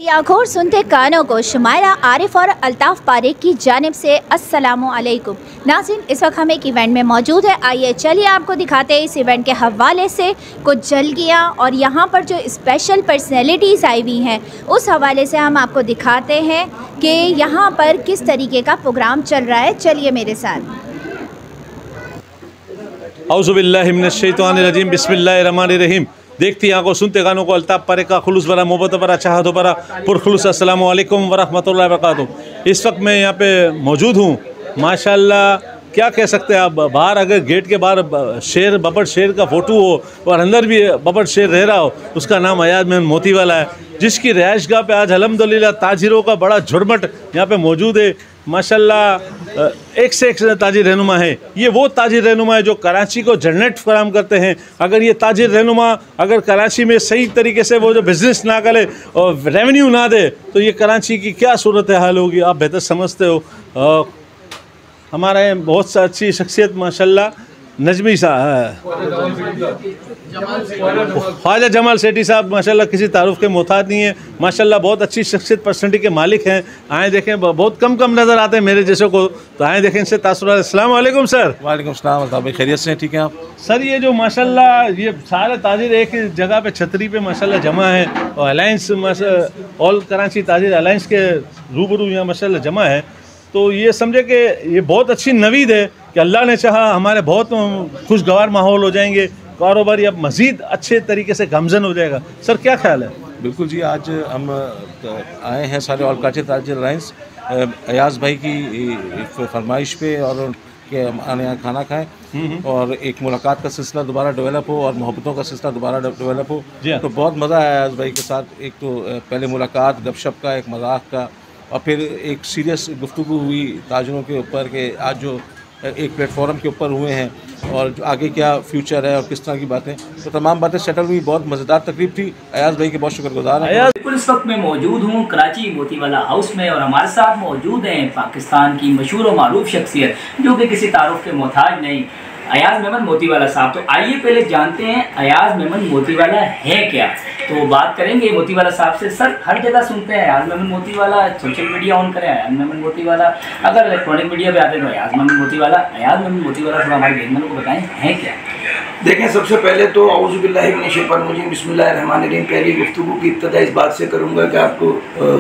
आँखों और सुनते कानों को शुमायरा आरिफ और अल्ताफ़ पारिक की जानिब से अस्सलामु अलैकुम। नाज़रीन, इस वक्त हम एक इवेंट में मौजूद है। आइए चलिए आपको दिखाते हैं इस इवेंट के हवाले से कुछ जलगियाँ और यहाँ पर जो स्पेशल पर्सनैलिटीज़ आई हुई हैं उस हवाले से हम आपको दिखाते हैं कि यहाँ पर किस तरीके का प्रोग्राम चल रहा है। चलिए मेरे साथ। औज़ु बिल्लाहि मिनश शैतानिर रजीम, बिस्मिल्लाहिर रहमानिर रहीम। देखती आंखों सुनते कानों को अल्ताफ़ पारिक का खुलूस भरा मोहब्बत भरा चाहत भरा पुरखुलूस अस्सलामु अलैकुम वरहमतुल्लाहि वबरकातुहू। इस वक्त मैं यहाँ पे मौजूद हूँ। माशाल्लाह, क्या कह सकते हैं आप। बाहर अगर गेट के बाहर शेर बबड़ शेर का फ़ोटो हो और अंदर भी बबड़ शेर रह रहा हो, उसका नाम अयाज मेमन मोतीवाला है, जिसकी रिहाइशगाह पे आज अल्हम्दुलिल्लाह ताजिरों का बड़ा झुरमट यहाँ पे मौजूद है। माशाल्लाह एक से एक ताजिर रहनुमा है। ये वो ताजिर रहनुमा है जो कराची को जन्नत फराहम करते हैं। अगर ये ताजिर रहनुमा अगर कराची में सही तरीके से वो जो बिज़नेस ना करे और रेवेन्यू ना दे तो ये कराची की क्या सूरत हाल होगी, आप बेहतर समझते हो। हमारे बहुत सा अच्छी शख्सियत माशाल्लाह नजमी साहब, ख्वाजा जमाल सेठी साहब माशाल्लाह किसी तारुफ के मोहताज नहीं है। माशाल्लाह बहुत अच्छी शख्सियत पर्सनैलिटी के मालिक हैं। आए देखें, बहुत कम नज़र आते हैं मेरे जैसों को, तो आए देखें इनसे तासुर। अस्सलाम वालेकुम सर। वालेकुम सलाम। भाई खैरियत से हैं? ठीक है आप? सर, ये जो माशाल्लाह ये सारे ताजिर एक जगह पे छतरी पे माशाल्लाह जमा है और अलायंस ऑल कराची ताजिर अलायंस के रूबरू यहाँ माशाल्लाह जमा है, तो ये समझे कि ये बहुत अच्छी नवीद है कि अल्लाह ने चाहा हमारे बहुत खुशगवार माहौल हो जाएंगे, कारोबारी अब मज़ीद अच्छे तरीके से गमजन हो जाएगा। सर क्या ख्याल है? बिल्कुल जी, आज हम आए हैं सारे ऑल कराची ताजिर अलायंस अयाज भाई की फरमाइश पे और उनके आने यहाँ खाना खाएं और एक मुलाकात का सिलसिला दोबारा डेवलप हो और मोहब्बतों का सिलसिला दोबारा डेवलप हो। तो बहुत मज़ा आया अयाज भाई के साथ। एक तो पहले मुलाकात, गपशप का, एक मजाक का, और फिर एक सीरियस गुफ्तगू हुई ताजिरों के ऊपर कि आज जो एक प्लेटफॉर्म के ऊपर हुए हैं और जो आगे क्या फ्यूचर है और किस तरह की बातें, तो तमाम बातें सेटल हुई। बहुत मज़ेदार तकरीब थी। अयाज भाई के बहुत शुक्रगुजार हैं। बिल्कुल, इस वक्त मैं मौजूद हूँ कराची मोतीवाला हाउस में और हमारे साथ मौजूद हैं पाकिस्तान की मशहूर और मारूफ शख्सियत जो कि किसी तारुफ के मोहताज नहीं, अयाज मेमन मोतीवाला साहब। तो आइए पहले जानते हैं अयाज मेमन मोतीवाला है क्या। तो बात करेंगे मोतीवाला साहब से। सर, हर जगह सुनते हैं Ayaz Memon Motiwala, social media on करें अयाज मेमन मोतीवाला, अगर इलेक्ट्रॉनिक मीडिया पे आते हैं तो अयाज मेमन मोतीवाला। अयाज मेमन मोतीवाला थोड़ा हमारे देखने को बताएं है क्या। देखें, सबसे पहले तो औज़ु बिल्लाहि मिनश शैतानिर रजीम, बिस्मिल्लाहिर रहमानिर रहीम। पहली गुफ्तगू की इब्तिदा इस बात से करूँगा कि आपको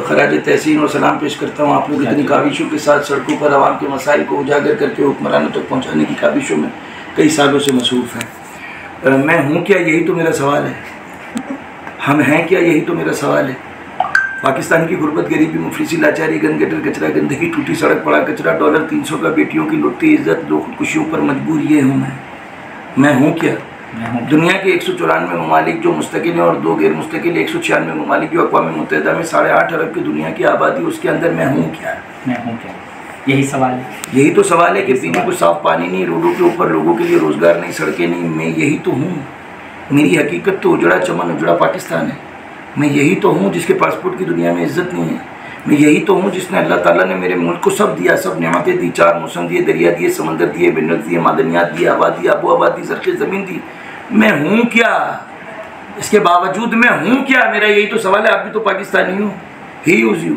खराज तहसीन और सलाम पेश करता हूँ। आप लोग इतनी काविशों के साथ सड़कों पर आवाम के मसाइल को उजागर करके हुक्मरानों तक पहुँचाने की काविशों में कई सालों से मसरूफ़ हैं। मैं हूँ क्या, यही तो मेरा सवाल है। हम हैं क्या, यही तो मेरा सवाल है। पाकिस्तान की गुर्बत, गरीबी, मुफलिसी, लाचारी, गन गटर, कचरा, गंदगी, टूटी सड़क, पड़ा कचरा, $300 का, बेटियों की लुटती इज्जत, लोग खुदकुशियों पर मजबूर, ये हूँ मैं हूँ क्या। दुनिया के 194 ममालिक जो मुस्तकिल हैं और 2 गैर मुस्तकिल, 196 ममालिक जो अक़वाम मुत्तहिदा में 8.5 अरब की दुनिया की आबादी, उसके अंदर मैं हूँ क्या। यही सवाल है। यही तो सवाल है कि पीने को साफ पानी नहीं, रोडों के ऊपर लोगों के लिए रोज़गार नहीं, सड़कें नहीं। मैं यही तो हूँ। मेरी हकीकत तो उजड़ा चमन उजड़ा पाकिस्तान है। मैं यही तो हूँ जिसके पासपोर्ट की दुनिया में इज्जत नहीं है। मैं यही तो हूँ जिसने अल्लाह ताला ने मेरे मुल्क को सब दिया, सब नेमतें दी, 4 मौसम दिए, दरिया दिए, समंदर दिए, मिनरल दिए, मादनियात दिए, हवा दी, आबो हवा दी, ज़रख़े ज़मीन दी। मैं हूँ क्या, इसके बावजूद मैं हूँ क्या। मेरा यही तो सवाल है। आप भी तो पाकिस्तानी हो, ही यूज़ यू।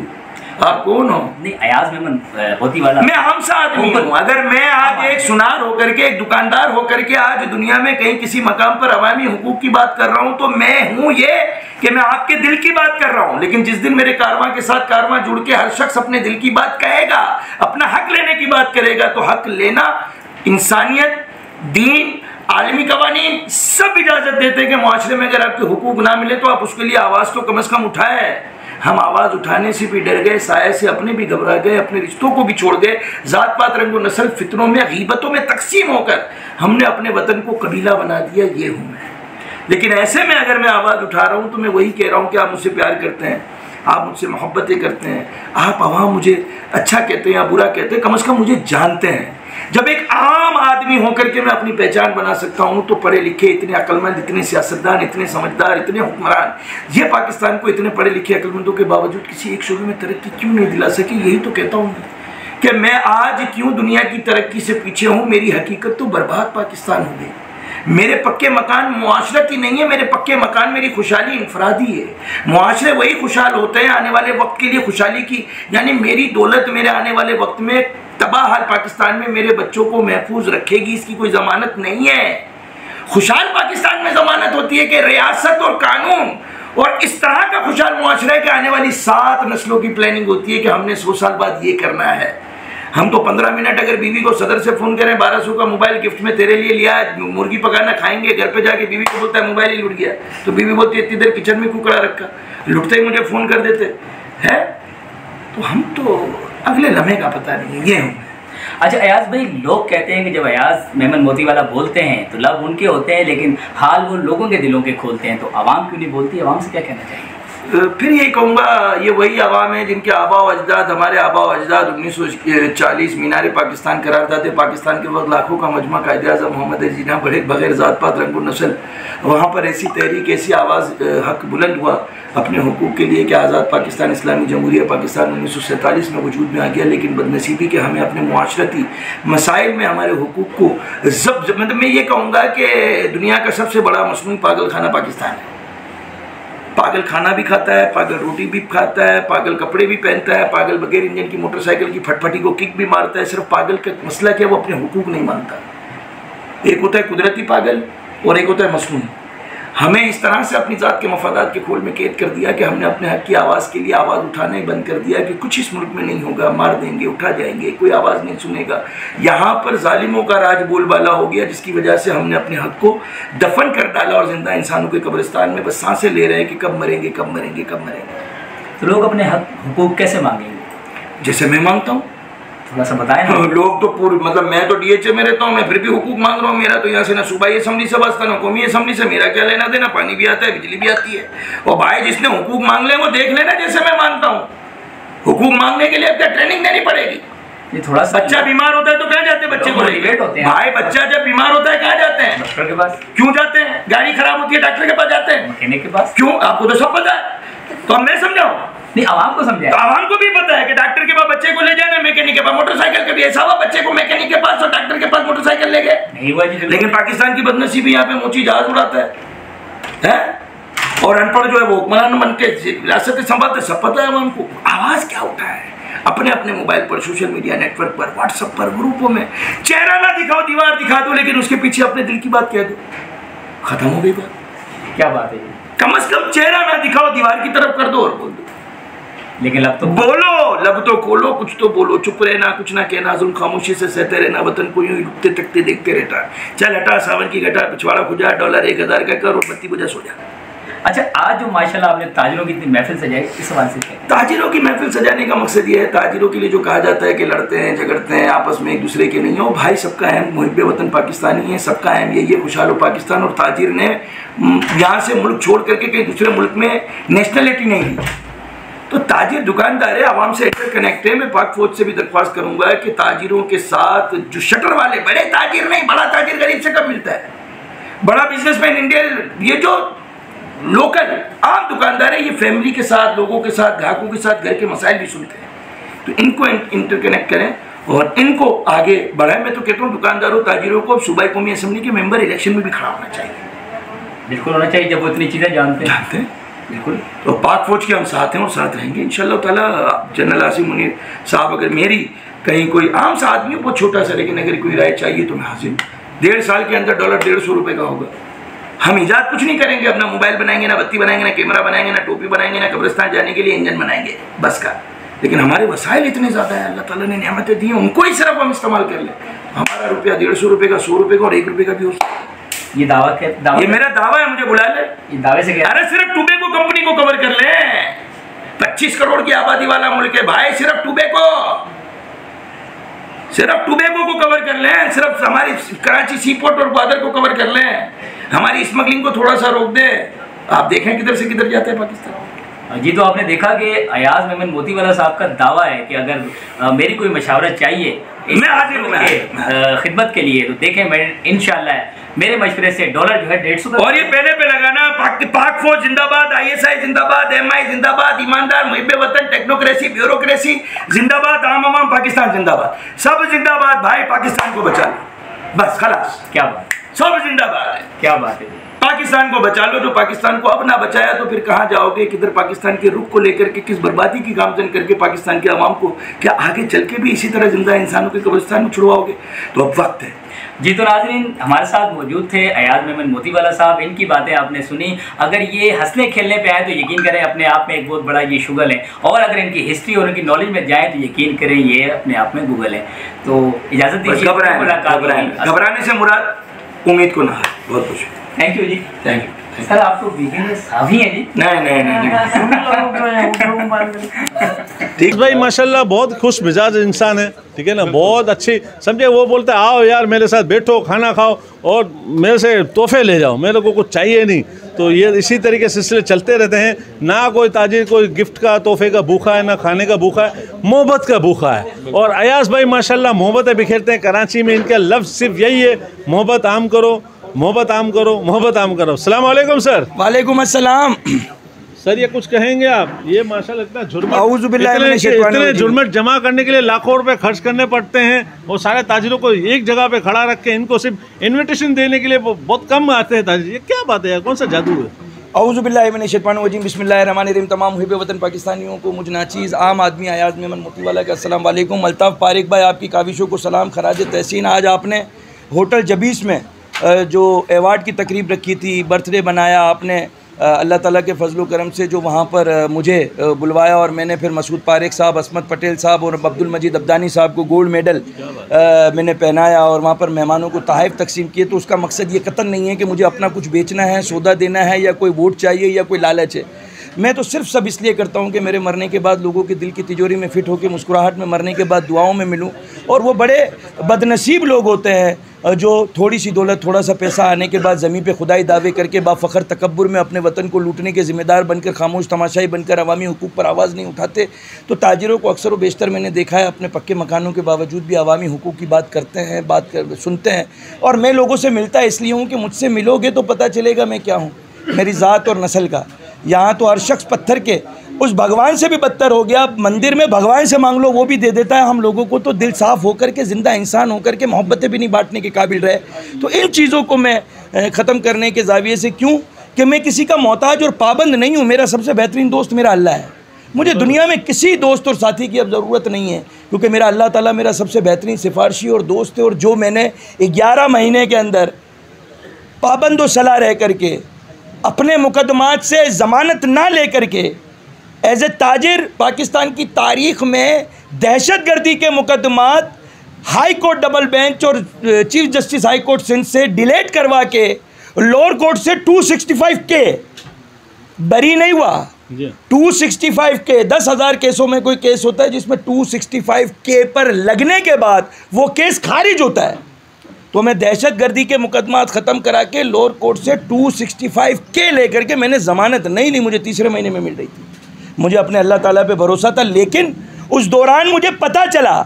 आप कौन हो? नहीं, अयाज मेमन मोतीवाला मैं आम सा आदमी हूँ। अगर मैं आज एक सुनार होकर के, एक दुकानदार होकर के आज दुनिया में कहीं किसी मकाम पर अवामी हुकूक की बात कर रहा हूँ तो मैं हूँ ये कि मैं आपके दिल की बात कर रहा हूँ। लेकिन जिस दिन मेरे कारवां के साथ कारवां जुड़ के हर शख्स अपने दिल की बात कहेगा, अपना हक लेने की बात करेगा, तो हक लेना इंसानियत, दीन, आलमी कवानीन सब इजाज़त देते हैं कि माशरे में अगर आपके हुकूक ना मिले तो आप उसके लिए आवाज़ तो कम अज़ कम उठाए। हम आवाज़ उठाने से भी डर गए, साये से अपने भी घबरा गए, अपने रिश्तों को भी छोड़ गए। ज़ात पात रंग व नस्ल फितरों में, गीबतों में तकसीम होकर हमने अपने वतन को कबीला बना दिया। ये हूँ मैं। लेकिन ऐसे में अगर मैं आवाज़ उठा रहा हूँ तो मैं वही कह रहा हूँ कि आप मुझसे प्यार करते हैं, आप मुझसे मोहब्बतें करते हैं, आप आवाम मुझे अच्छा कहते हैं या बुरा कहते हैं, कम अज़ कम मुझे जानते हैं। जब एक आम आदमी होकर के मैं अपनी पहचान बना सकता हूँ तो पढ़े लिखे, इतने अक्लमंद, इतने सियासतदान, इतने समझदार, इतने हुक्मरान, ये पाकिस्तान को इतने पढ़े लिखे अक्लमंदों के बावजूद किसी एक शोबे में तरक्की क्यों नहीं दिला सके। यही तो कहता हूँ कि मैं आज क्यों दुनिया की तरक्की से पीछे हूँ। मेरी हकीकत तो बर्बाद पाकिस्तान हो गई। मेरे पक्के मकान मुआशरती नहीं है, मेरे पक्के मकान मेरी खुशहाली इनफरादी है। मुआशरे वही खुशहाल होते हैं आने वाले वक्त के लिए खुशहाली की, यानी मेरी दौलत मेरे आने वाले वक्त में तबाह हाल पाकिस्तान में मेरे बच्चों को महफूज रखेगी, इसकी कोई जमानत नहीं है। खुशहाल पाकिस्तान में जमानत होती है कि रियासत और कानून और इस तरह का खुशहाल मुआशरा है कि आने वाली 7 नस्लों की प्लानिंग होती है कि हमने 100 साल बाद ये करना है। हम तो 15 मिनट अगर बीवी को सदर से फ़ोन करें 1200 का मोबाइल गिफ्ट में तेरे लिए लिया है, मुर्गी पकाना खाएंगे, घर पे जाके बीवी को बोलता है मोबाइल ही लुट गया, तो बीवी बोलती है इतनी देर किचन में क्यों खड़ा रखा, लुटते ही मुझे फ़ोन कर देते हैं। तो हम तो अगले लम्हे का पता नहीं है, ये हूँ। अच्छा अयाज भाई, लोग कहते हैं कि जब अयाज मेमन मोतीवाला बोलते हैं तो लब उनके होते हैं, लेकिन हाल वो लोगों के दिलों के खोलते हैं, तो आवाम क्यों नहीं बोलती? आवाम से क्या कहना चाहिए? फिर ये कहूँगा, ये वही आवाम है जिनके आबा व अजदाद, हमारे आबा व अजदाद 1940 मीनार पाकिस्तान करारदाद पाकिस्तान के वक्त लाखों का मजमा कायदे आज़म मोहम्मद जीना बड़े बगैर ज़ात पात रंग नस्ल, वहाँ पर ऐसी तहरीक ऐसी आवाज़ हक बुलंद हुआ अपने हुकूक के लिए कि आज़ाद पाकिस्तान इस्लामी जमहूरिया पाकिस्तान 1947 में वजूद में आ गया। लेकिन बदनसीबी के हमें अपने मुआशरती मसाइल में हमारे हुकूक को मतलब मैं ये कहूँगा कि दुनिया का सबसे बड़ा मसनूई पागल खाना पाकिस्तान है। पागल खाना भी खाता है, पागल रोटी भी खाता है, पागल कपड़े भी पहनता है, पागल बगैर इंजन की मोटरसाइकिल की फटफटी को किक भी मारता है। सिर्फ पागल का मसला क्या, वो अपने हुकूक नहीं मानता। एक होता है कुदरती पागल और एक होता है मसनूई। हमें इस तरह से अपनी ज़ात के मफादात के खोल में कैद कर दिया कि हमने अपने हक की आवाज़ के लिए आवाज़ उठाना ही बंद कर दिया कि कुछ इस मुल्क में नहीं होगा, मार देंगे, उठा जाएंगे, कोई आवाज़ नहीं सुनेगा। यहाँ पर जालिमों का राज बोलबाला हो गया, जिसकी वजह से हमने अपने हक को दफन कर डाला और जिंदा इंसानों के कब्रिस्तान में बस सांसें ले रहे हैं कि कब मरेंगे, कब मरेंगे, कब मरेंगे। तो लोग अपने हक हुकूक कैसे मांगेंगे? जैसे मैं मांगता हूँ, थोड़ा सा बताएं ना। लोग तो पूरे मतलब मैं तो DHA में रहता हूँ, मैं फिर भी हुकूक मांग रहा हूँ। मेरा तो यहाँ से ना सूबाई असम्बली से वास्ता ना कौमी असम्बली से, मेरा क्या लेना देना, पानी भी आता है, बिजली भी आती है। और भाई जिसने हुकूक मांग ले वो देख लेना जैसे मैं मानता हूँ। हुकूक मांगने के लिए अब क्या ट्रेनिंग देनी पड़ेगी? ये थोड़ा सा बच्चा बीमार होता है तो कहाँ जाते हैं बच्चे को मोटिवेट होते हैं भाई? बच्चा जब बीमार होता है कहाँ जाते हैं? डॉक्टर के पास। क्यों जाते हैं? गाड़ी खराब होती है डॉक्टर के पास जाते हैं, मैकेनिक के पास। क्यों? आपको तो सब पता है, तो हम नहीं समझाओ? नहीं, आवाम को समझाए। तो आवाम को भी पता है कि डॉक्टर के पास बच्चे को ले जाना, मैकेनिक के पास मोटरसाइकिल का भी ऐसा हुआ, बच्चे को मैकेनिक के पास और डॉक्टर के पास मोटरसाइकिल ले गए। नहीं हुआ जी। लेकिन पाकिस्तान की बदनसीबी यहाँ पे मोची जहाज उड़ाता है और अनपढ़ जो है वो हुक्मरान बन के रियासत संभालते। सब पता है आवाम को। आवाज क्या उठा है? अपने अपने मोबाइल पर, सोशल मीडिया नेटवर्क पर, व्हाट्सएप पर, ग्रुपों में चेहरा ना दिखाओ, दीवार दिखा दो, लेकिन उसके पीछे अपने दिल की बात कह दो। खत्म हो गई बात। क्या बात है? कम से कम चेहरा ना दिखाओ, दीवार की तरफ कर दो और बोल दो। लेकिन लब तो बोलो, लब तो खोलो, कुछ तो बोलो। चुप रहना, कुछ ना कहना, जुल्म खामोशी से सहते रहना, वतन को यूं लुकते तकते देखते रहता। चल हटा सावन की घटा, पिछवाड़ा खुजा, डॉलर 1000 का कर और बत्ती बुझा सो जा। अच्छा, आज जो माशाल्लाह आपने ताजिरों की इतनी महफिल सजाई, इस सवाल से क्या? ताजिरों की महफिल सजाने का मकसद ये है, ताजिरों के लिए जो कहा जाता है कि लड़ते हैं झगड़ते हैं आपस में एक दूसरे के नहीं हो, भाई सबका अहम मुहिब्बे वतन पाकिस्तानी है, सबका अहम यही है खुशहाल पाकिस्तान। और ताजिर ने यहाँ से मुल्क छोड़ करके कहीं दूसरे मुल्क में नेशनलिटी नहीं ली, तो ताजिर दुकानदार है, आवाम से इंटरकनेक्ट है। मैं पाक फौज से भी दरख्वास्त करूंगा कि ताजिरों के साथ जो शटर वाले, बड़े ताजिर नहीं, बड़ा ताजिर गरीब से कब मिलता है? बड़ा बिजनेसमैन इंडिया, ये जो लोकल आम दुकानदार है, ये फैमिली के साथ, लोगों के साथ, ग्राहकों के साथ घर के मसाइल भी सुनते हैं। तो इनको इंटरकनेक्ट करें और इनको आगे बढ़ाएं। मैं तो कहता हूँ दुकानदारों ताजिरों को सूबाई कौमी असम्बली के मेंबर इलेक्शन में भी खड़ा होना चाहिए। बिल्कुल होना चाहिए, जब वो इतनी चीज़ें जानते हैं। बिल्कुल। तो पाक फौज के हम साथ हैं और साथ रहेंगे इंशाअल्लाह ताला। जनरल आसिम मुनीर साहब, अगर मेरी कहीं कोई आम सा आदमी बहुत छोटा सा, लेकिन अगर कोई राय चाहिए तो मैं हाजिर। 1.5 साल के अंदर डॉलर 150 रुपये का होगा। हम ईजाद कुछ नहीं करेंगे, अपना मोबाइल बनाएंगे, ना बत्ती बनाएंगे, ना कैमरा बनाएंगे, ना टोपी बनाएंगे, ना कब्रिस्तान जाने के लिए इंजन बनाएंगे बस का। लेकिन हमारे वसाइल इतने ज़्यादा है, अल्लाह ताला ने नेमतें दी हैं, उनको ही सिर्फ हम इस्तेमाल कर लें। हमारा रुपया 150 रुपये का, 100 रुपये का और 1 रुपये का भी हो सकता है। ये दावा ये मेरा दावा है, मुझे बुला ले। ये दावे से क्या? अरे सिर्फ टुबेको कंपनी को कवर कर ले। 25 करोड़ की आबादी वाला मुल्क है भाई, सिर्फ टुबेको को कवर कर लें। सिर्फ हमारी कराची सी पोर्ट और ग्वादर को कवर कर लें। हमारी स्मगलिंग को थोड़ा सा रोक दे। आप देखें किधर से किधर जाते हैं पाकिस्तान। जी, तो आपने देखा कि अयाज मेमन मोतीवाला साहब का दावा है कि अगर मेरी कोई मशावरत चाहिए मैं हाजिर हूँ खिदमत के लिए, तो देखें मैं इंशाल्लाह मेरे मशवरे से डॉलर जो है 150 और ये पहले पे लगाना। पाक फौज जिंदाबाद, ISI जिंदाबाद, MI जिंदाबाद, ईमानदार मुहिब्बे वतन, टेक्नोक्रेसी, ब्यूरोक्रेसी जिंदाबाद, आम पाकिस्तान जिंदाबाद, सब जिंदाबाद भाई। पाकिस्तान को बचा लो। बस खलास। क्या बात, सब जिंदाबाद है। क्या बात है। पाकिस्तान को बचा लो, जो पाकिस्तान को अब ना बचाया तो फिर कहाँ जाओगे, किधर पाकिस्तान के रुख को लेकर के किस बर्बादी की गामजन करके पाकिस्तान के अवाम को क्या आगे चल के भी इसी तरह जिंदा इंसानों के कब्रिस्तान में छुड़वाओगे। तो अब वक्त है। जी तो नाज़रीन, हमारे साथ मौजूद थे अयाज मेमन मोतीवाला साहब। इनकी बातें आपने सुनी। अगर ये हंसने खेलने पे आए तो यकीन करें अपने आप में एक बहुत बड़ा ये शुगल है, और अगर इनकी हिस्ट्री और इनकी नॉलेज में जाए तो यकीन करें ये अपने आप में गूगल है। तो इजाज़त दीजिए। घबराने से मुराद उम्मीद को ना। बहुत खुश। Thank you ji. Thank you sir. आप तो वीकेंड साफी हैं जी। नहीं ठीक भाई, माशाल्लाह बहुत खुश मिजाज इंसान है, ठीक है ना, बहुत अच्छी समझे। वो बोलते आओ यार मेरे साथ बैठो, खाना खाओ और मेरे से तोहफे ले जाओ, मेरे को कुछ चाहिए नहीं। तो ये इसी तरीके से सिलसिले चलते रहते हैं। ना कोई ताजिर कोई गिफ्ट का तोहफे का भूखा है, ना खाने का भूखा है, मोहब्बत का भूखा है। और अयाज भाई माशाल्लाह मोहब्बतें बिखेरते हैं। कराची में इनका लफ्ज़ सिर्फ यही है, मोहब्बत आम करो, मोहब्बत आम करो, मोहब्बत आम करो। अस्सलाम वालेकुम सर। वालेकुम अस्सलाम। सर ये कुछ कहेंगे आप? ये माशाल्लाह इतना इतने इतने जुर्मट जमा करने के लिए लाखों रुपए खर्च करने पड़ते हैं, और सारे ताजिरों को एक जगह पे खड़ा रख के इनको सिर्फ इन्विटेशन देने के लिए बहुत कम आते हैं ताजिर। ये क्या बात है यार, कौन सा जादू है? औज़ुबिल्लाहिमिनश्शैतानिर्रजीम बिस्मिल्लाहिर्रहमानिर्रहीम। तमाम मुहिब वतन पाकिस्तानियों को, मुझ नाचीज़ आम आदमी अयाज मेमन मोतीवाला का अस्सलाम वालेकुम। अल्ताफ़ पारिक भाई, आपकी काविशों को सलाम, खराज तहसीन। आज आपने होटल जबीस में जो एवार्ड की तकरीब रखी थी, बर्थडे बनाया आपने, अल्लाह ताला के फजल करम से जो वहाँ पर मुझे बुलवाया, और मैंने फिर मसूद पारिक साहब, असमत पटेल साहब और अब्दुल मजीद अब्दानी साहब को गोल्ड मेडल मैंने पहनाया और वहाँ पर मेहमानों को तोहफ़े तकसीम किए। तो उसका मकसद ये कतई नहीं है कि मुझे अपना कुछ बेचना है, सौदा देना है, या कोई वोट चाहिए या कोई लालच है। मैं तो सिर्फ सब इसलिए करता हूँ कि मेरे मरने के बाद लोगों के दिल की तिजोरी में फ़िट होकर मुस्कुराहट में मरने के बाद दुआओं में मिलूँ। और वो बड़े बदनसीब लोग होते हैं जो थोड़ी सी दौलत, थोड़ा सा पैसा आने के बाद ज़मीन पे खुदाई दावे करके बाफ़ख्र तकब्बुर में अपने वतन को लूटने के ज़िम्मेदार बनकर, खामोश तमाशाई बनकर अवामी हुकूक पर आवाज़ नहीं उठाते। तो ताजिरों को अक्सर व बेशतर मैंने देखा है अपने पक्के मकानों के बावजूद भी अवामी हुकूक की बात करते हैं, सुनते हैं। और मैं लोगों से मिलता इसलिए हूँ कि मुझसे मिलोगे तो पता चलेगा मैं क्या हूँ, मेरी ज़ात और नस्ल का। यहाँ तो हर शख्स पत्थर के उस भगवान से भी बदतर हो गया। मंदिर में भगवान से मांग लो वो भी दे देता है। हम लोगों को तो दिल साफ़ होकर के, ज़िंदा इंसान होकर के मोहब्बतें भी नहीं बांटने के काबिल रहे। तो इन चीज़ों को मैं ख़त्म करने के ज़ाविये से, क्यों कि मैं किसी का मोहताज और पाबंद नहीं हूँ। मेरा सबसे बेहतरीन दोस्त मेरा अल्लाह है। मुझे दुनिया में किसी दोस्त और साथी की अब ज़रूरत नहीं है, क्योंकि मेरा अल्लाह ताला मेरा सबसे बेहतरीन सिफारशी और दोस्त है। और जो मैंने 11 महीने के अंदर पाबंद व सलाह रह करके, अपने मुकदमात से ज़मानत ना ले करके, एज ए ताजिर पाकिस्तान की तारीख़ में दहशतगर्दी के मुकदमात हाई कोर्ट डबल बेंच और chief justice high court Sindh से डिलेट करवा के लोअर कोर्ट से 265 के बरी नहीं हुआ। 265 के 10,000 केसों में कोई केस होता है जिसमें 265 के पर लगने के बाद वो केस खारिज होता है। तो मैं दहशतगर्दी के मुकदमात ख़त्म करा के लोअर कोर्ट से 265 के लेकर के मैंने ज़मानत नहीं ली। मुझे तीसरे महीने में मिल रही थी। मुझे अपने अल्लाह ताला पे भरोसा था, लेकिन उस दौरान मुझे पता चला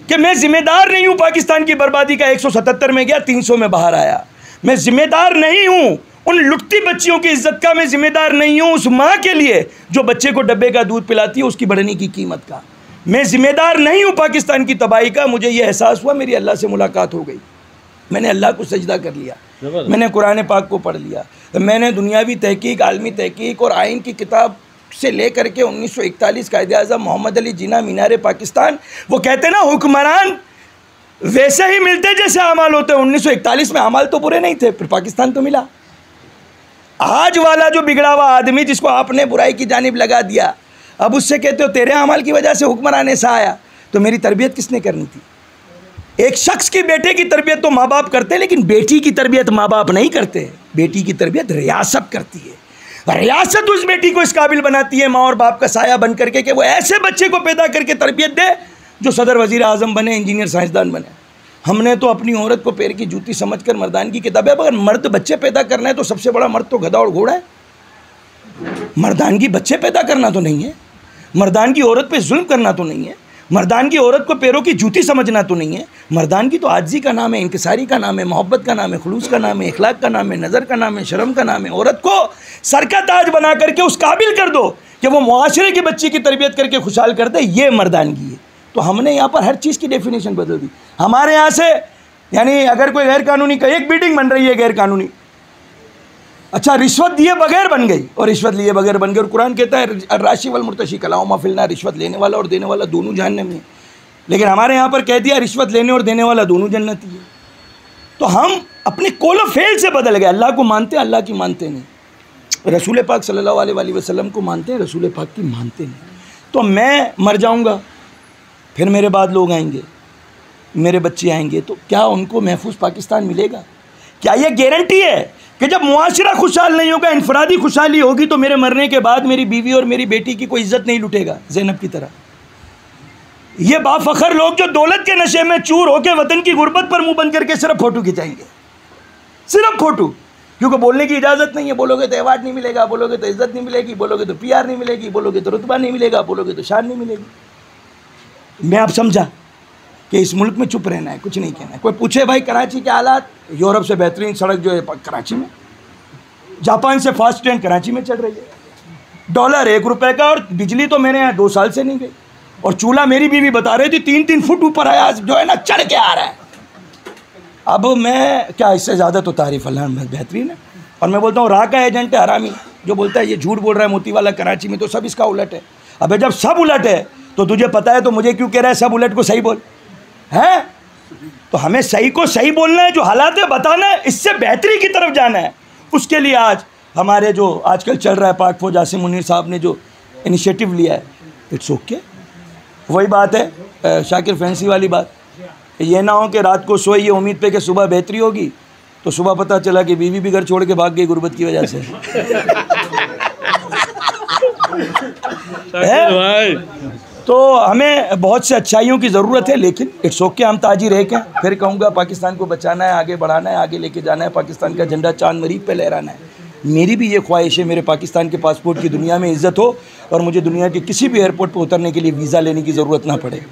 कि मैं ज़िम्मेदार नहीं हूँ पाकिस्तान की बर्बादी का। 177 में गया, 300 में बाहर आया। मैं ज़िम्मेदार नहीं हूँ उन लुटती बच्चियों की इज्जत का। मैं ज़िम्मेदार नहीं हूँ उस माँ के लिए जो बच्चे को डब्बे का दूध पिलाती है उसकी बढ़ने की कीमत का। मैं ज़िम्मेदार नहीं हूँ पाकिस्तान की तबाही का। मुझे ये एहसास हुआ, मेरी अल्लाह से मुलाकात हो गई। मैंने अल्लाह को सजदा कर लिया, मैंने कुरान पाक को पढ़ लिया, मैंने दुनियावी तहकीक, आलमी तहकीक और आइन की किताब से लेकर के 1941 कायदे-ए-आज़म मोहम्मद अली जिन्ना मीनारे पाकिस्तान, वो कहते ना हुक्मरान वैसे ही मिलते जैसे अमाल होते। 1941 में अमाल तो बुरे नहीं थे, फिर पाकिस्तान तो मिला। आज वाला जो बिगड़ा हुआ आदमी जिसको आपने बुराई की जानिब लगा दिया, अब उससे कहते हो तेरे अमाल की वजह से हुक्मरान ऐसा आया। तो मेरी तरबियत किसने करनी थी? एक शख्स की बेटे की तरबियत तो माँ बाप करते हैं, लेकिन बेटी की तरबियत माँ बाप नहीं करते। बेटी की तरबियत रियासत करती है। रियासत उस बेटी को इस काबिल बनाती है माँ और बाप का साया बन करके कि वो ऐसे बच्चे को पैदा करके तरबियत दे जो सदर वजीर आज़म बने, इंजीनियर साइंसदान बने। हमने तो अपनी औरत को पैर की जूती समझकर मर्दान की किताब है। अगर मर्द बच्चे पैदा करना है तो सबसे बड़ा मर्द तो गधा और घोड़ा है। मर्दान की बच्चे पैदा करना तो नहीं है, मर्दान की औरत पे जुल्म करना तो नहीं है, मर्दान की औरत को पैरों की जूती समझना तो नहीं है। मर्दान की तो आजी का नाम है, इंकिसारी का नाम है, मोहब्बत का नाम है, खुलूस का नाम है, इखलाक का नाम है, नज़र का नाम है, शर्म का नाम है। औरत को सर का ताज बना करके उस काबिल कर दो कि वो मुआशरे की बच्ची की तरबियत करके खुशहाल कर दे, ये मर्दानगी है। तो हमने यहाँ पर हर चीज़ की डेफिनेशन बदल दी। हमारे यहाँ से यानी अगर कोई गैर कानूनी का एक मीटिंग बन रही है गैर कानूनी, अच्छा रिश्वत दिए बगैर बन गई और रिश्वत लिए बगैर बन गई, और कुरान कहता है राशि वल मुर्तशी कलाओमा फिलना, रिश्वत लेने वाला और देने वाला दोनों जहन्नम में है। लेकिन हमारे यहाँ पर कह दिया रिश्वत लेने और देने वाला दोनों जन्नती है। तो हम अपने कोल फेल से बदल गए, अल्लाह को मानते हैं, अल्लाह की मानते नहीं, रसूल पाक सल्लल्लाहु अलैहि वसल्लम को मानते हैं, रसूल पाक की मानते नहीं। तो मैं मर जाऊँगा, फिर मेरे बाद लोग आएंगे, मेरे बच्चे आएंगे, तो क्या उनको महफूज पाकिस्तान मिलेगा? क्या ये गारंटी है कि जब मुआशरा खुशहाल नहीं होगा, इनफरादी खुशहाली होगी, तो मेरे मरने के बाद मेरी बीवी और मेरी बेटी की कोई इज्जत नहीं लुटेगा ज़ैनब की तरह? ये बाफखर लोग जो दौलत के नशे में चूर होकर वतन की गुर्बत पर मुंह बंद करके सिर्फ फोटो खिंचाएंगे, सिर्फ फोटो, क्योंकि बोलने की इजाज़त नहीं है। बोलोगे तो अवार्ड नहीं मिलेगा, बोलोगे तो इज्जत नहीं मिलेगी, बोलोगे तो PR नहीं मिलेगी, बोलोगे तो रुतबा नहीं मिलेगा, बोलोगे तो शान नहीं मिलेगी। मैं अब समझा कि इस मुल्क में चुप रहना है, कुछ नहीं कहना है। कोई पूछे भाई कराची के हालात, यूरोप से बेहतरीन सड़क जो है कराची में, जापान से फास्ट ट्रेन कराची में चल रही है, डॉलर 1 रुपये का, और बिजली तो मेरे यहाँ 2 साल से नहीं गई, और चूल्हा मेरी बीवी बता रही थी 3-3 फुट ऊपर आया जो है ना, चढ़ के आ रहा है। अब मैं क्या, इससे ज़्यादा तो तारीफ़ अल्लाह बेहतरीन है। और मैं बोलता हूँ राह का एजेंट है हरामी, जो बोलता है ये झूठ बोल रहा है मोती वाला कराची में, तो सब इसका उलट है। अबे जब सब उलट है तो तुझे पता है तो मुझे क्यों कह रहा है सब उलट को सही बोल है? तो हमें सही को सही बोलना है, जो हालात है बताना है, इससे बेहतरी की तरफ जाना है। उसके लिए आज हमारे जो आजकल चल रहा है पाक फौज आसिम मुनीर साहब ने जो इनिशिएटिव लिया है, इट्स ओके। वही बात है शाकिर फैंसी वाली बात, ये ना हो कि रात को सोई ये उम्मीद पे कि सुबह बेहतरी होगी, तो सुबह पता चला कि बीवी भी घर छोड़ के भाग गई गुर्बत की वजह से। भाई तो हमें बहुत से अच्छाइयों की ज़रूरत है, लेकिन इट्स ओके, हम ताजी रह के फिर कहूँगा पाकिस्तान को बचाना है, आगे बढ़ाना है, आगे लेके जाना है, पाकिस्तान का झंडा चांद मरीज पे लहराना है। मेरी भी ये ख्वाहिश है मेरे पाकिस्तान के पासपोर्ट की दुनिया में इज़्ज़त हो, और मुझे दुनिया के किसी भी एयरपोर्ट पर उतरने के लिए वीज़ा लेने की ज़रूरत ना पड़े।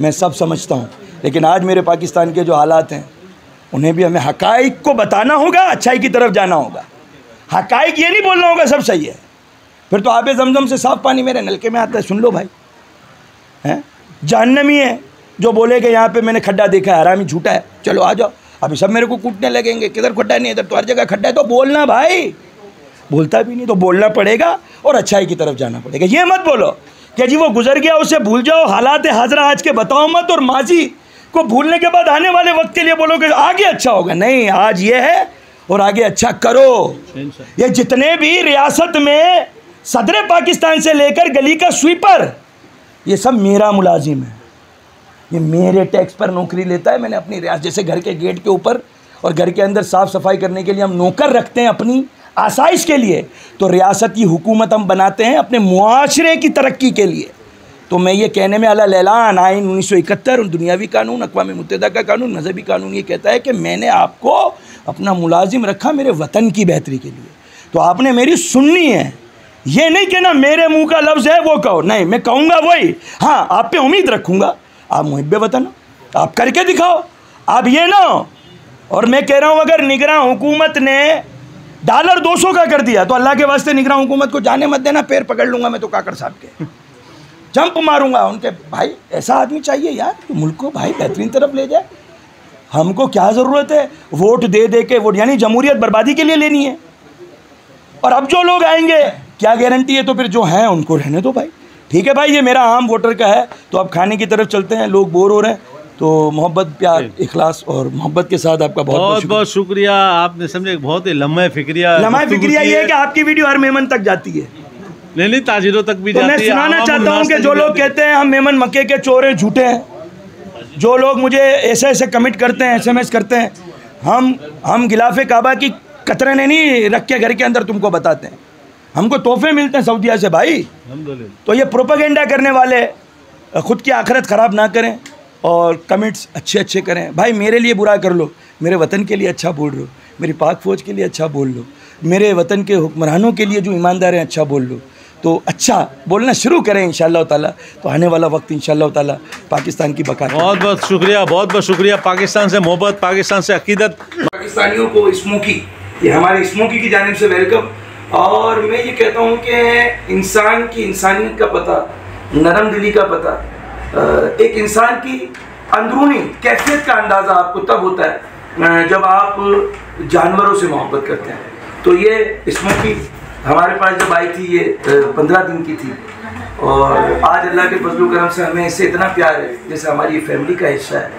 मैं सब समझता हूँ, लेकिन आज मेरे पाकिस्तान के जो हालात हैं उन्हें भी हमें हक़ाइक़ को बताना होगा, अच्छाई की तरफ जाना होगा। हक़ाइक़ ये नहीं बोलना होगा सब सही है, फिर तो आबे ज़मज़म से साफ़ पानी मेरे नलके में आता है, सुन लो भाई। हैं जहन्नमी है जो बोले कि यहाँ पे मैंने खड्डा देखा है, हरामी झूठा है, चलो आ जाओ। अभी सब मेरे को कूटने लगेंगे, किधर खड्डा नहीं है, इधर तो हर जगह खड्डा है। तो बोलना भाई, बोलता भी नहीं तो बोलना पड़ेगा और अच्छाई की तरफ जाना पड़ेगा। ये मत बोलो कि जी वो गुजर गया उसे भूल जाओ, हालात हाजरा आज के बताओ मत, और माजी को भूलने के बाद आने वाले वक्त के लिए बोलो कि आगे अच्छा होगा। नहीं, आज ये है और आगे अच्छा करो। ये जितने भी रियासत में सदर पाकिस्तान से लेकर गली का स्वीपर, ये सब मेरा मुलाजिम है, ये मेरे टैक्स पर नौकरी लेता है। मैंने अपनी रियासत, जैसे घर के गेट के ऊपर और घर के अंदर साफ़ सफाई करने के लिए हम नौकर रखते हैं अपनी आसाइश के लिए, तो रियासत की हुकूमत हम बनाते हैं अपने मुआशरे की तरक्की के लिए। तो मैं ये कहने में अला लैलान आइन 1971 दुनियावी कानून, अक़वाम मुत्तहिदा का कानून, मजहबी कानून ये कहता है कि मैंने आपको अपना मुलाजिम रखा मेरे वतन की बेहतरी के लिए, तो आपने मेरी सुननी है। ये नहीं कहना मेरे मुंह का लफ्ज़ है वो कहो, नहीं, मैं कहूँगा वही। हाँ, आप पे उम्मीद रखूँगा, आप मुहिब्बे वतन हो, आप करके दिखाओ, आप ये ना हो। और मैं कह रहा हूँ अगर निगरान हुकूमत ने $200 का कर दिया तो अल्लाह के वास्ते निगरान हुकूमत को जाने मत देना, पैर पकड़ लूँगा मैं तो काकड़ साहब के, जंप मारूंगा उनके। भाई ऐसा आदमी चाहिए यार जो मुल्क को भाई बेहतरीन तरफ ले जाए। हमको क्या ज़रूरत है वोट दे दे के, वोट यानी जमहूरियत बर्बादी के लिए लेनी है। और अब जो लोग आएंगे क्या गारंटी है, तो फिर जो हैं उनको रहने दो भाई। ठीक है भाई, ये मेरा आम वोटर का है, तो अब खाने की तरफ चलते हैं, लोग बोर हो रहे हैं। तो मोहब्बत, प्यार, इखलास और मोहब्बत के साथ आपका बहुत बहुत शुक्रिया। आपने समझे बहुत ही लम्हा फिक्रिया ये है कि आपकी वीडियो हर मेहमान तक जाती है, नहीं ताजिरों तक भी तो जाती है। मैं सुनाना चाहता हूँ कि जो लोग कहते हैं हम मेमन मक्के के चोर हैं, झूठे हैं। जो लोग मुझे ऐसे कमिट करते हैं, SMS करते हैं, हम गिलाफ़े काबा की कतरने नहीं रख के घर के अंदर तुमको बताते हैं, हमको तोहफे मिलते हैं सऊदीया से भाई। तो ये प्रोपेगेंडा करने वाले ख़ुद की आखिरत ख़राब ना करें और कमेंट्स अच्छे करें। भाई मेरे लिए बुरा कर लो, मेरे वतन के लिए अच्छा बोल लो, मेरी पाक फ़ौज के लिए अच्छा बोल लो, मेरे वतन के हुक्मरानों के लिए जो ईमानदार हैं अच्छा बोल लो। तो अच्छा बोलना शुरू करें इंशाअल्लाह ताला, तो आने वाला वक्त इंशाअल्लाह ताला पाकिस्तान की बका। बहुत बहुत शुक्रिया, बहुत बहुत शुक्रिया। पाकिस्तान से मोहब्बत, पाकिस्तान से अकीदत। पाकिस्तानियों को स्मोकी, ये हमारी स्मोकी की जानिब से वेलकम। और मैं ये कहता हूँ कि इंसान की इंसानियत का पता, नरम दिली का पता, एक इंसान की अंदरूनी कैफियत का अंदाज़ा आपको तब होता है जब आप जानवरों से मोहब्बत करते हैं। तो ये स्मोकी हमारे पास जब आई थी, ये 15 दिन की थी, और आज अल्लाह के फजल करम से हमें इससे इतना प्यार है जैसे हमारी फैमिली का हिस्सा है।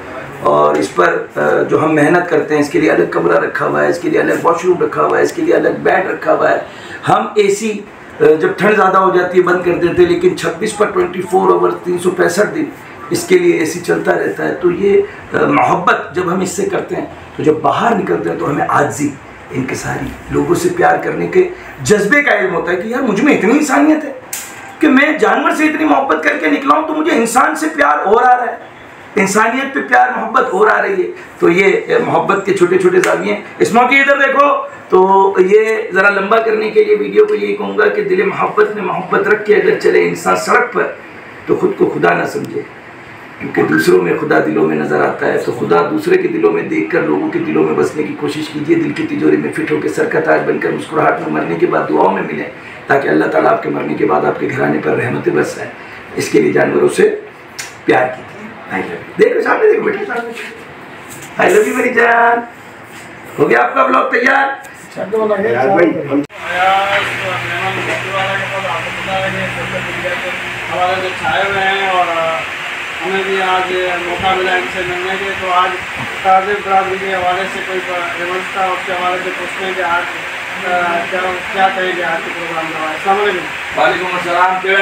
और इस पर जो हम मेहनत करते हैं, इसके लिए अलग कमरा रखा हुआ है, इसके लिए अलग वॉशरूम रखा हुआ है, इसके लिए अलग बेड रखा हुआ है। हम एसी जब ठंड ज़्यादा हो जाती है बंद कर देते हैं, लेकिन 26 पर 24 ओवर 365 दिन इसके लिए एसी चलता रहता है। तो ये मोहब्बत जब हम इससे करते हैं, तो जब बाहर निकलते हैं तो हमें आजी इनकिसारी लोगों से प्यार करने के जज्बे का इल्म होता है कि यार मुझ में इतनी इंसानियत है कि मैं जानवर से इतनी मोहब्बत करके निकला हूँ, तो मुझे इंसान से प्यार और आ रहा है, इंसानियत पे प्यार मोहब्बत और आ रही है। तो ये मोहब्बत के छोटे छोटे ज़ाविये। इस मौके इधर देखो, तो ये ज़रा लंबा करने के लिए वीडियो को यही कहूँगा कि दिल मोहब्बत में मोहब्बत रख के अगर चले इंसान सड़क पर, तो ख़ुद को खुदा ना समझे, क्योंकि दूसरों में खुदा दिलों में नज़र आता है। तो खुदा दूसरे के दिलों में देखकर लोगों के दिलों में बसने की कोशिश कीजिए। दिल की तिजोरी में फिट होकर सर का ताज बनकर मुस्कुराहट में मरने के बाद दुआओं में मिले, ताकि अल्लाह ताला आपके मरने के बाद आपके घराने पर रहमतें बरसाए। इसके लिए जानवरों से प्यार कीजिए। I love you. देखो सामने, देखो बेटे सामने। आई लव यू मेरी जान। हो गया आपका ब्लॉग तैयार? हमारे जो छाए हुए हैं और हमें भी आज मौका मिला इनसे मिलने के, तो आज ताज़े बरादरी के हवाले से कोई व्यवस्था उसके हवाले से पूछने के आज क्या कहेंगे आज के प्रोग्राम में? अस्सलाम वालेकुम। वालेकुम अस्सलाम। क्या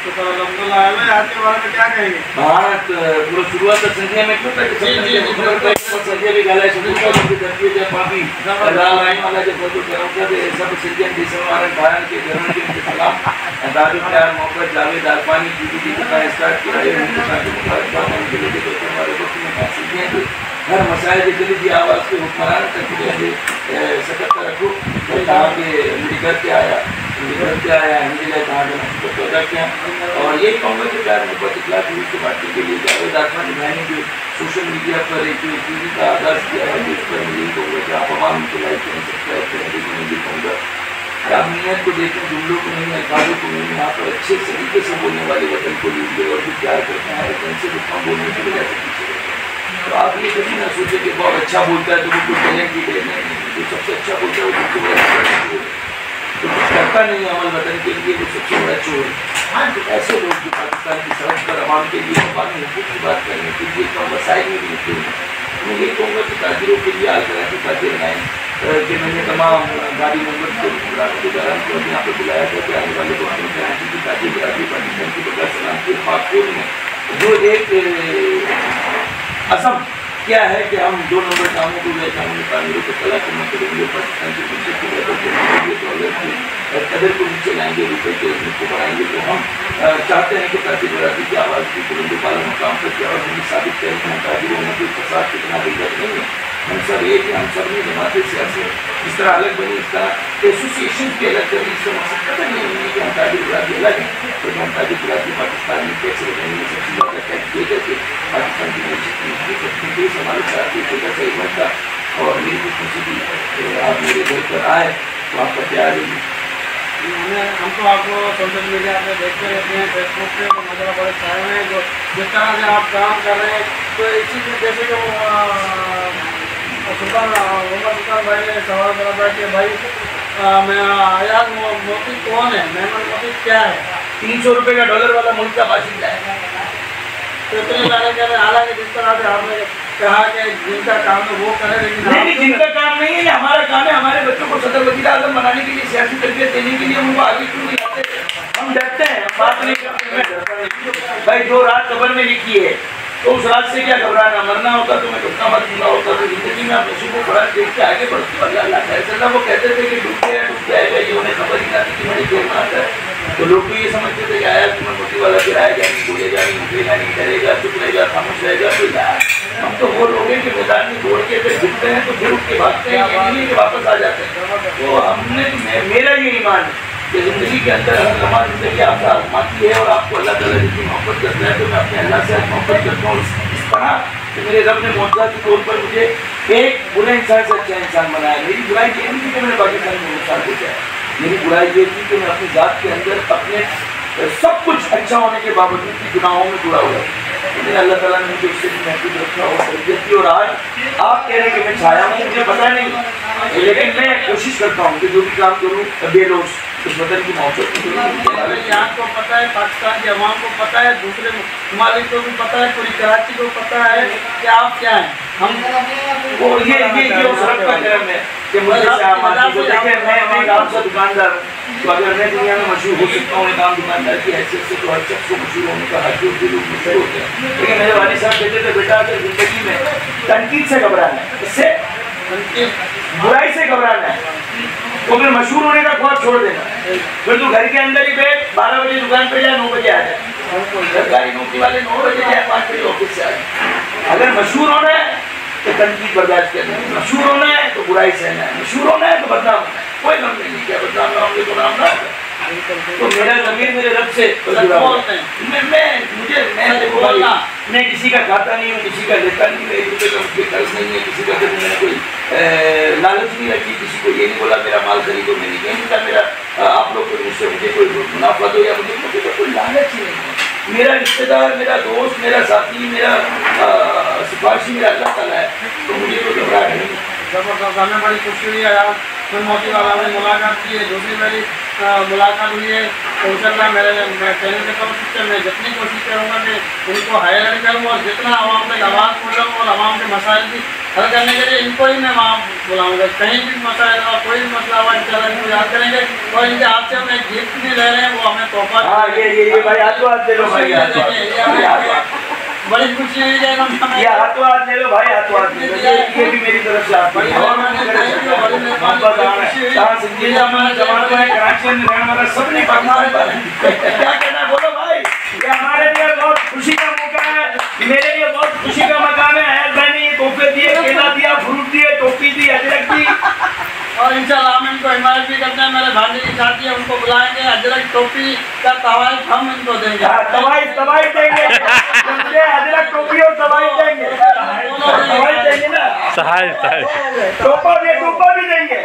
शुक्र अल्हम्दुलिल्लाह। आज के बारे में क्या कहेंगे? भारत पूरा शुरुआत तो संजय में क्यों तक संजय भी गाला शुरू की धरती पे पापी लाल राई वाला जो फोटो करूंगा दे सब सज्जन दिसवार भारत के घरों के सलाम दादू प्यार मोहब्बत जावेद आसमानी की का स्टार्ट किया है। उनके साथ मुबारकबाद के लिए तो हमारे वक्त में खासियत हर मसाइल के दिल की आवाज़ के हुक्मरान तक सकत रखो। कहा कि मेडिकल के आया मुझे कहा पैदा किया। और यही कहूँगा कि प्यार मोहब्बत इखलास की बातों के लिए जावेद आसमानी भाई ने जो सोशल मीडिया पर एक टीवी का आगाज़ किया है, उस पर मैं यही कहूँगा कि आप आवाम को लाइक करें, सब्सक्राइब करें। लेकिन मैं ये कहूँगा कि आप नीयत को देखें, जुमलों को नहीं, अल्फाजों को नहीं। यहाँ पर अच्छे तरीके से बोलने वाले वतन को लीजिए और जो प्यार करते हैं वतन से जितना बोलने की वजह से पीछे रहते हैं। तो आप ये कभी ना सोचें कि बहुत अच्छा बोलता है तो वो कुछ टैलेंट की वजह नहीं, जो सबसे अच्छा बोलता है वो सबसे बड़ा चोर है, तो कुछ करता नहीं है अमल वतन के लिए, वो सबसे बड़ा चोर है। हाँ, तो ऐसे लोग जो पाकिस्तान की सड़क पर आवाम के लिए अवामी हुकूक की बात करने के लिए कम वसाइल में भी निकले हैं। मैं ये कहूँगा कि ताजिरों के लिए आल तरह के ताजिर बनाएँ कि मैंने तमाम गाड़ी नंबर को यहाँ पर बुलाया था कि आने वाले वक्त में कराची की ताजिर बरादरी पाकिस्तान की बड़ा सलाम के पाकपुर में जो एक असम क्या है कि हम 2 नंबर कामों को या कानूनी कानूनों को तला करना करेंगे, पाकिस्तान के पीछे की डॉलर की कदर को नीचे लाएंगे, रुपये के को बढ़ाएंगे। तो हम चाहते हैं कि ताजिर बरादरी की आवाज़ की बुलंद बाला मकाम पर क्या और हमें साबित करें कि हम ताजिरों में कोई फसाद कितना बेहतर नहीं है। हम सब एक है, हम सब ने जमाते सियासत जिस तरह अलग बनी, इस तरह एसोसिएशन की अलग करनी। इसका मकसद पता नहीं है कि हम ताजिर बरादरी अलग हैं, तो हम ताजिर बरादरी पाकिस्तान में कैसे रहेंगे, सबसे ज़्यादा टैक्स दे करके पाकिस्तान की मस्जिद हमारे साथ एक छोटा सा इवेंट था। और मेरी खुशी आप मेरे घर पर आए तो आपका प्यार है। हम तो आपको सोशल मीडिया पे देखते रहते हैं, फेसबुक पे तो नजर बड़े छाए हुए हैं जो जिस तरह से आप काम कर रहे हैं। तो इसी में जैसे कि सुल्तान भाई ने सवाल करा था कि भाई मैं अयाज मोती कौन है, मेमन मोती क्या है? 300 रुपये का डॉलर वाला मुल्क का बाशिंदा है। तो इतने सारे कह रहे, हालांकि जिस तरह से आपने कहा कि जिनका काम है वो करे, लेकिन नहीं, जिनका काम नहीं है ये हमारा काम है। हमारे बच्चों को सदर वज़ीर आज़म बनाने के लिए, सियासी तरबियत देने के लिए उनको आगे क्यों नहीं आते? हम डरते हैं, बात नहीं करते। भाई जो रात कब्र में लिखी है तो उस रात से क्या घबराना, मरना होता तो मैं कितना मत मिला होता। तो जिंदगी में आप नसीब को बड़ा देख के आगे बढ़ते हो। अल्लाह फैसला वो कहते थे कि डूब जाएगा, ये उन्हें खबर ही ना थी कि बड़ी देर में आता है। तो लोग तो ये समझते थे कि आया तुम्हें मोती वाला गिराएगा नहीं, बोलेगा नहीं, उठेगा नहीं, डरेगा, चुप रहेगा, खामोश रहेगा। तो यार हम तो वो लोग हैं कि मैदान में दौड़ के फिर गिरते हैं तो फिर उठ के भागते हैं, ये नहीं कि वापस आ जाते हैं। तो हमने मेरा ये ईमान है कि ज़िंदगी के अंदर हर लम्हा ज़िंदगी आपका आजमाती है और आपको अल्लाह ताला जितनी मोहब्बत करता है तो मैं अपने अल्लाह से मोहब्बत करता हूँ इस तरह कि मेरे रब ने मौजूदा के तौर पर मुझे एक बुरे इंसान से अच्छा इंसान बनाया। मेरी बुराई ये नहीं थी कि मैंने पाकिस्तान में नुकसान पूछा है, मेरी बुराई ये थी कि मैं अपनी ज़ात के अंदर अपने सब कुछ अच्छा होने के बावजूद भी गुनाहों में जुड़ा हुआ है। अल्लाह ताला ने मुझे उससे भी महफूज रखा और तरबियत की। और आज आप कह रहे हैं कि मैं छाया हूँ, मुझे पता नहीं, लेकिन मैं कोशिश करता हूँ कि जो भी काम करूँ बेलोस उस वतन की मोहब्बत यहाँ को पता है, पाकिस्तान के अवाम को पता है, दूसरे ममालिक को भी पता है, पूरी कराची को पता है कि आप क्या हैं। हम वो ये उस रब का करम है कि मुझे से आप आदमी को देखें। मैं एक आम सा दुकानदार हूँ, तो अगर मैं दुनिया में मशहूर हो सकता हूँ एक आम दुकानदार की हैसियत से, तो हर शख्स को मशहूर होने का हक है, लोग मशहूर होते हैं। लेकिन मेरे वालिद साहब कहते थे बेटा अगर ज़िंदगी में तनकीद से घबराना है, इससे बुराई से घबराना है, तो फिर मशहूर होने का ख्वाब छोड़ देना। फिर तू घर के अंदर ही बैठ, 12 बजे दुकान पर जाए, 9 बजे आ जाए। सरकारी नौकरी वाले 9 बजे जाए, 5 बजे ऑफिस से आए। अगर मशहूर होना है तो तनकीद बर्दाश्त करना है, मशहूर होना है तो बुराई सहना है, मशहूर होना है तो बदनाम होना है। कोई गम नहीं किया, बदनाम ना होंगे तो नाम ना होगा। तो मेरा ज़मीर मेरे रब से जुड़ा हुआ है। मैं किसी का खाता नहीं हूँ, किसी का लेता नहीं हूँ, 1 रुपये का मुझे कर्ज नहीं है, किसी का मैंने कोई लालच नहीं रखी, किसी को ये नहीं बोला मेरा माल खरीदो, मैंने ये नहीं कहा मेरा आप लोग को मुझसे मुझे कोई मुनाफा दो, या मुझे तो कोई लालच ही नहीं है। मेरा रिश्तेदार, मेरा दोस्त, मेरा साथी, मेरा सिफारिशी मेरा अल्लाह ताला है, तो मुझे कोई घबराहट नहीं। ज़बरदस्त, हमें बड़ी खुशी हुई है यार, फिर मोती वाला ने मुलाकात की है, दूसरी मेरी मुलाकात हुई है। तो इंशाअल्लाह मेरे चैनल के तरफ से मैं जितनी कोशिश करूँगा कि उनको हाईलाइट करूँ और जितना आवाम तक आवाज़ पहुँचाऊँ और आवाम के मसाइल की हल करने के लिए इनको ही मैं वहाँ बुलाऊँगा। कहीं भी मसाइल और कोई भी मसला हुआ इंशाअल्लाह इनको याद करेंगे और इनके हाथ से हम एक गिफ्ट भी ले रहे हैं, वो हमें तोहफा भाई हाथों दे लो भाई, बड़ी खुशी हुई है। ये हाथों हाथ ले लो भाई, हाथों हाथ ले लो, ये भी मेरी तरफ से आपको कराची में रहने वाला सब ने क्या कहना बोलो भाई। ये हमारे लिए बहुत खुशी का मौका है, मेरे लिए बहुत खुशी का मकाम है। हैदर भाई ने ये तोहफे दिए, केला दिया, फ्रूट दिए, टोपी दी, अजरक दी, और इंशाअल्लाह हम इनको हिमायत भी करते हैं। मेरे भांजे की शादी है, उनको बुलाएंगे, अजरक टोपी का तवाइफ हम इनको देंगे। तवाइफ देंगे, अजरक टोपी और तवाइफ देंगे, तवाइफ देंगे ना, सहाय टोपा भी देंगे।